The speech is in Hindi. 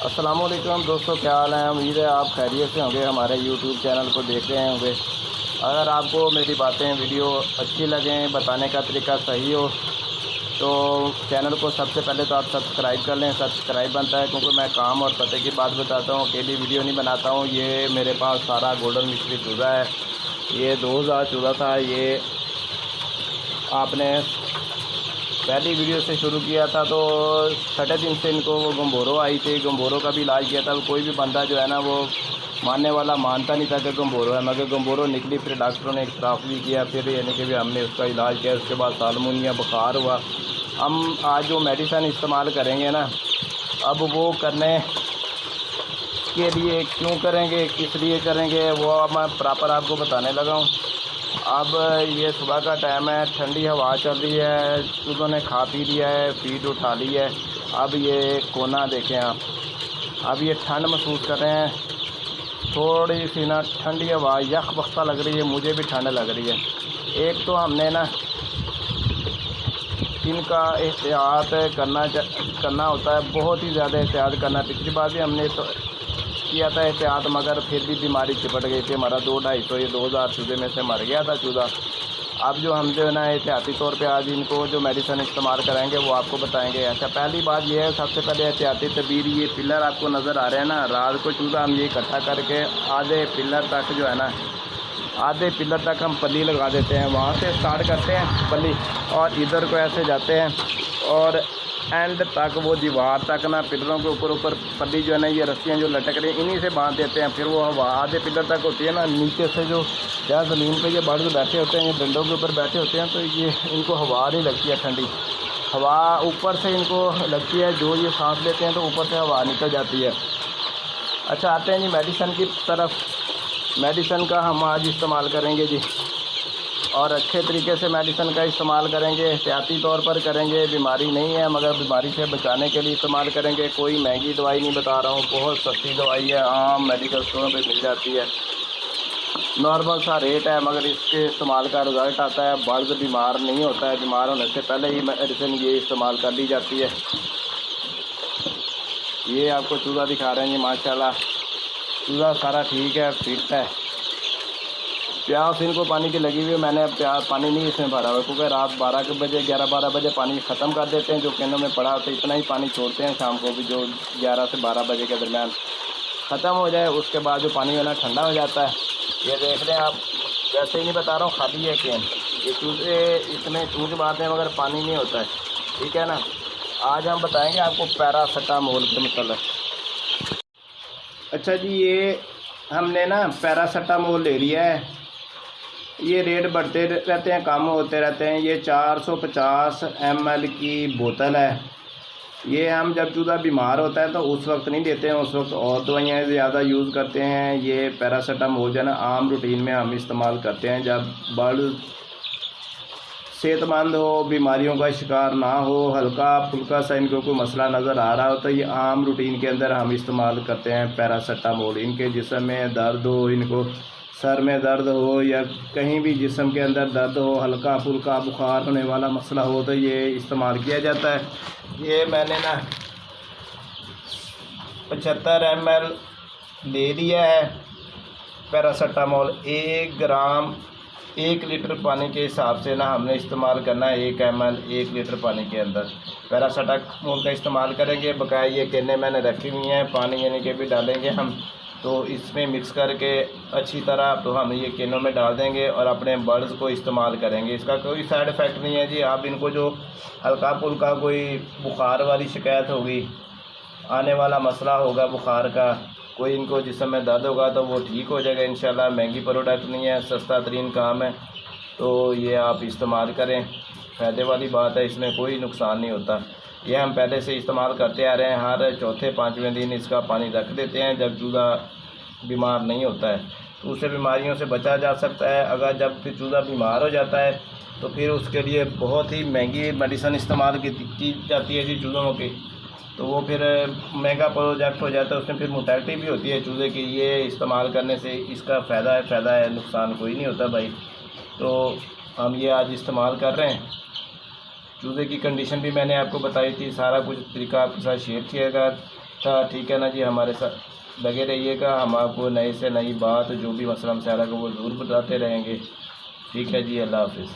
अस्सलामुअलैकुम दोस्तों, क्या हाल है। उम्मीद है आप खैरियत से होंगे। हमारे यूट्यूब चैनल को देख रहे होंगे। अगर आपको मेरी बातें वीडियो अच्छी लगें, बताने का तरीका सही हो, तो चैनल को सबसे पहले तो आप सब्सक्राइब कर लें। सब्सक्राइब बनता है क्योंकि मैं काम और पते की बात बताता हूँ, अकेली वीडियो नहीं बनाता हूँ। ये मेरे पास सारा गोल्डन मिस्ट्री चूज़ा है। ये 2000 चूज़ा था। ये आपने पहली वीडियो से शुरू किया था तो छठे दिन से इनको वो गंभोरों आई थी। गंभोरों का भी इलाज किया था। कोई भी बंदा जो है ना, वो मानने वाला मानता नहीं था कि गंभोरों है, मगर गंभोरों निकली। फिर डॉक्टरों ने एक्सराफ भी किया, फिर यानी कि भी हमने उसका इलाज किया। उसके बाद सालमोनिया बुखार हुआ। हम आज जो मेडिसिन इस्तेमाल करेंगे ना, अब वो करने के लिए क्यों करेंगे, किस लिए करेंगे, वो अब मैं प्रॉपर आपको बताने लगा हूँ। अब ये सुबह का टाइम है, ठंडी हवा चल रही है, चूज़ों ने खा पी लिया है, फीड उठा ली है। अब ये कोना देखें आप, अब ये ठंड महसूस कर रहे हैं। थोड़ी सी ना ठंडी हवा यख बख्ता लग रही है, मुझे भी ठंड लग रही है। एक तो हमने ना इनका एहतियात करना होता है, बहुत ही ज़्यादा एहतियात करना। पिछली बार भी हमने तो किया था एहतियात, मगर फिर भी बीमारी चिपट गई थी। हमारा 2-250 ये 2000 चूज़े में से मर गया था चूज़ा। अब जो हम जो है ना एहतियाती तौर पे आज इनको जो मेडिसिन इस्तेमाल करेंगे वो आपको बताएंगे। अच्छा, पहली बात ये है, सबसे पहले एहतियाती तदबीर, ये पिलर आपको नज़र आ रहे हैं ना, रात को चूज़ा हम ये इकट्ठा करके आधे पिलर तक जो है ना, आधे पिलर तक हम पल्ली लगा देते हैं। वहाँ से स्टार्ट करते हैं पल्ली और इधर को ऐसे जाते हैं और एंड तक वो दीवार तक ना, पिलरों के ऊपर पल्ली जो है ना, ये रस्सियाँ जो लटक रही हैं इन्हीं से बांध देते हैं। फिर वो हवा आधे पिलर तक होती है ना, नीचे से जो जहाँ ज़मीन पे ये बर्ड बैठे होते हैं, ये डंडों के ऊपर बैठे होते हैं, तो ये इनको हवा नहीं लगती है। ठंडी हवा ऊपर से इनको लगती है, जो ये सांस लेते हैं तो ऊपर से हवा निकल जाती है। अच्छा, आते हैं जी मेडिसिन की तरफ। मेडिसिन का हम आज इस्तेमाल करेंगे जी, और अच्छे तरीके से मेडिसिन का इस्तेमाल करेंगे, एहतियाती तौर पर करेंगे। बीमारी नहीं है, मगर बीमारी से बचाने के लिए इस्तेमाल करेंगे। कोई महंगी दवाई नहीं बता रहा हूँ, बहुत सस्ती दवाई है, आम मेडिकल स्टोरों पे मिल जाती है। नॉर्मल सा रेट है, मगर इसके इस्तेमाल का रिज़ल्ट आता है। बर्ड बीमार नहीं होता है, बीमार होने से पहले ही मेडिसिन ये इस्तेमाल कर ली जाती है। ये आपको चूज़ा दिखा रहे हैं जी, माशाल्लाह चूज़ा सारा ठीक है, फिट है। प्यास इनको पानी की लगी हुई है। मैंने प्यास पानी नहीं इसमें भरा हुआ, क्योंकि रात 11 बजे पानी ख़त्म कर देते हैं। जो कैनों में पड़ा होता है इतना ही पानी छोड़ते हैं शाम को भी, जो 11 से 12 बजे के दरमियान ख़त्म हो जाए। उसके बाद जो पानी है ना ठंडा हो जाता है। ये देख रहे हैं आप, वैसे ही नहीं बता रहा हूँ, खाली है कैन। ये चूज़े इसमें चूज़ बात है, मगर पानी नहीं होता है, ठीक है ना। आज हम बताएँगे आपको पैरासीटामोल के मतलब। अच्छा जी, ये हमने ना पैरासीटामोल ले लिया है। ये रेट बढ़ते रहते हैं, कम होते रहते हैं। ये 450 ml की बोतल है। ये हम जब चूज़ा बीमार होता है तो उस वक्त नहीं देते हैं, उस वक्त और दवाइयाँ ज़्यादा यूज़ करते हैं। ये पैरासीटामोल जो है ना, आम रूटीन में हम इस्तेमाल करते हैं जब बर्ड सेहतमंद हो, बीमारियों का शिकार ना हो, हल्का फुल्का सा इनको कोई मसला नज़र आ रहा हो, तो ये आम रूटीन के अंदर हम इस्तेमाल करते हैं पैरासीटामोल। इनके जिस्म में दर्द हो, इनको सर में दर्द हो, या कहीं भी जिस्म के अंदर दर्द हो, हल्का फुल्का बुखार होने वाला मसला हो, तो ये इस्तेमाल किया जाता है। ये मैंने ना 75 ml ले लिया है पैरासीटामोल। 1 ग्राम 1 लीटर पानी के हिसाब से ना हमने इस्तेमाल करना है। 1 ml 1 लीटर पानी के अंदर पैरासीटामोल का इस्तेमाल करेंगे। बकाया ये केने मैंने रखी हुई हैं, पानी यानी कि भी डालेंगे हम, तो इसमें मिक्स करके अच्छी तरह तो हम ये केनों में डाल देंगे और अपने बर्ड्स को इस्तेमाल करेंगे। इसका कोई साइड इफ़ेक्ट नहीं है जी। आप इनको जो हल्का फुल्का कोई बुखार वाली शिकायत होगी, आने वाला मसला होगा बुखार का, कोई इनको जिस्म में दर्द होगा, तो वो ठीक हो जाएगा इंशाल्लाह। महंगी प्रोडक्ट नहीं है, सस्ता तरीन काम है, तो ये आप इस्तेमाल करें। फ़ायदे वाली बात है, इसमें कोई नुकसान नहीं होता। ये हम पहले से इस्तेमाल करते आ रहे हैं। हर चौथे 5वें दिन इसका पानी रख देते हैं जब चूज़ा बीमार नहीं होता है, तो उससे बीमारियों से बचा जा सकता है। अगर जब फिर चूज़ा बीमार हो जाता है तो फिर उसके लिए बहुत ही महंगी मेडिसिन इस्तेमाल की जाती है जी चूज़ों की, तो वो फिर महंगा प्रोजेक्ट हो जाता है। उसमें फिर मोर्टेलिटी भी होती है चूज़े की। ये इस्तेमाल करने से इसका फ़ायदा है, नुकसान कोई नहीं होता भाई। तो हम ये आज इस्तेमाल कर रहे हैं। चूज़े की कंडीशन भी मैंने आपको बताई थी, सारा कुछ तरीका आपके साथ शेयर किया गया। ठीक है ना जी, हमारे साथ लगे रहिएगा। हम आपको नई से नई बात जो भी मसला मसाला को वो ज़रूर बताते रहेंगे। ठीक है जी, अल्लाह हाफिज़।